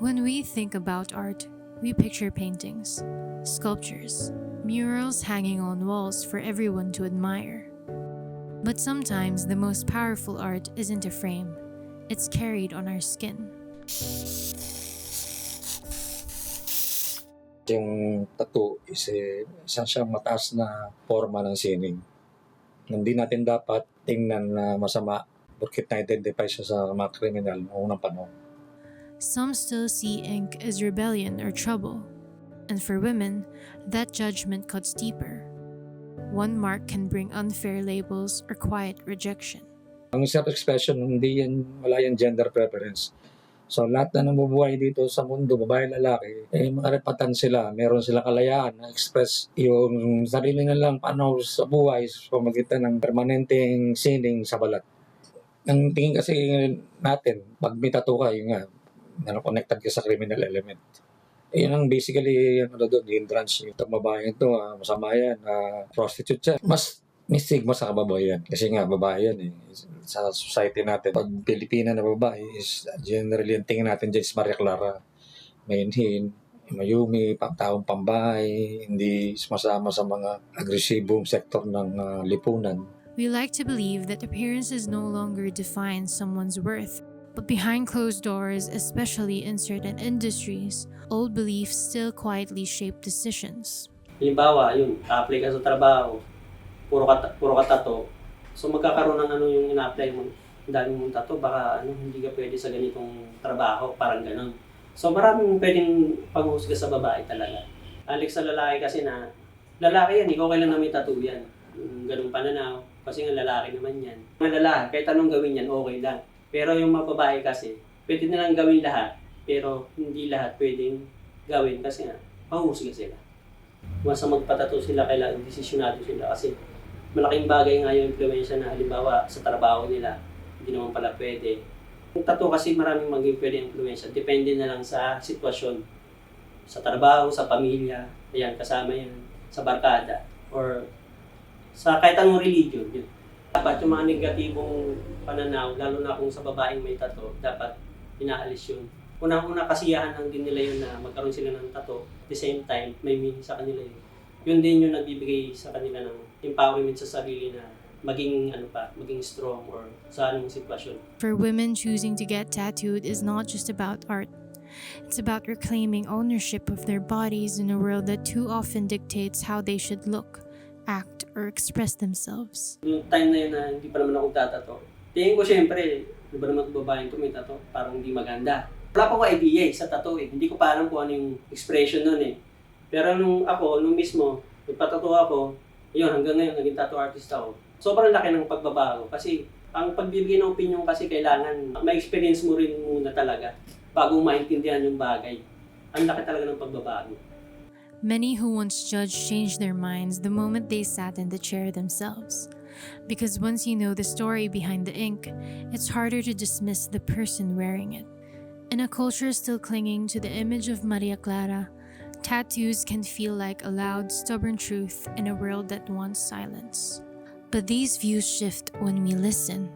When we think about art, we picture paintings, sculptures, murals hanging on walls for everyone to admire. But sometimes the most powerful art isn't a frame, it's carried on our skin. Yung tattoo is isang siyang mataas na forma ng sining. Hindi natin dapat tingnan na masama porket na-identify siya sa mga kriminal noong unang panahon. Some still see ink as rebellion or trouble, and for women, that judgment cuts deeper. One mark can bring unfair labels or quiet rejection. Ang self-expression, wala yung gender preference. So lahat na nabubuhay dito sa mundo, babae, lalaki, mga karapatan sila, meron silang kalayaan na express yung sarili nilang pananaw sa buhay sa pamamagitan ng permanenteng sining sa balat. Ang tingin kasi natin, pag may tattoo ka, yun nga, connected ka sa criminal element. Yun ang basically, doon, hindrance. Itong babae ito, masama yan, prostitute siya. Mas may stigma sa kababayan. Kasi nga, babae yan eh. Sa society natin, pag Pilipina na babae, is generally, ang tingin natin dyan is Maria Clara. Mainhin, mayumi, taong pambahay, hindi sumasama sa mga agresibong sektor ng lipunan. We like to believe that appearance is no longer defines someone's worth. But behind closed doors, especially in certain industries, old beliefs still quietly shape decisions. Halimbawa, yun, apply ka sa trabaho, puro ka tattoo. So magkakaroon ng yung ina-apply mo, ang dami mong tattoo, baka hindi ka pwede sa ganitong trabaho, parang ganun. So maraming pwedeng panghusga sa babae talaga. Alex sa lalaki kasi na, lalaki yan, ikaw kailan na may tattoo yan. Yung ganung pananaw, kasi nga lalaki naman yan. Mga lalaki, kahit anong gawin yan, okay lang. Pero yung mga babae kasi, pwede nilang gawin lahat, pero hindi lahat pwedeng gawin kasi nga, mahusga sila. Once na magpatato sila, kailangan desisyonado sila kasi malaking bagay nga yung impluensya na halimbawa sa trabaho nila, hindi naman pala pwede. Yung tattoo kasi maraming maging pwede impluensya, depende na lang sa sitwasyon. Sa trabaho, sa pamilya, ayan, kasama yan, sa barkada, or sa kahit anong religion. Yun. Dapat yung mga negatibong pananaw, lalo na kung sa babaeng may tattoo, dapat inaalis yun. Unang-una kasiyahan lang din nila yun na magkaroon sila ng tattoo. At the same time, may meaning sa kanila yun. Yun din yung nagbibigay sa kanila ng empowerment sa sarili na maging maging strong or sa anong sitwasyon. For women, choosing to get tattooed is not just about art. It's about reclaiming ownership of their bodies in a world that too often dictates how they should look, act, or express themselves. Yung time na yun na hindi pa naman ako tatato, tingin ko syempre, di ba naman babaeng ko may tato, parang hindi maganda. Wala pa ko idea sa tato eh. Hindi ko pa alam kung ano yung expression nun eh. Pero nung mismo, nagpatato ako, yun, hanggang ngayon, naging tattoo artist ako. Sobrang laki ng pagbabago kasi ang pagbibigay ng opinion kasi kailangan ma-experience mo rin muna talaga bago maintindihan yung bagay. Ang laki talaga ng pagbabago. Many who once judged changed their minds the moment they sat in the chair themselves. Because once you know the story behind the ink, it's harder to dismiss the person wearing it. In a culture still clinging to the image of Maria Clara, tattoos can feel like a loud, stubborn truth in a world that wants silence. But these views shift when we listen.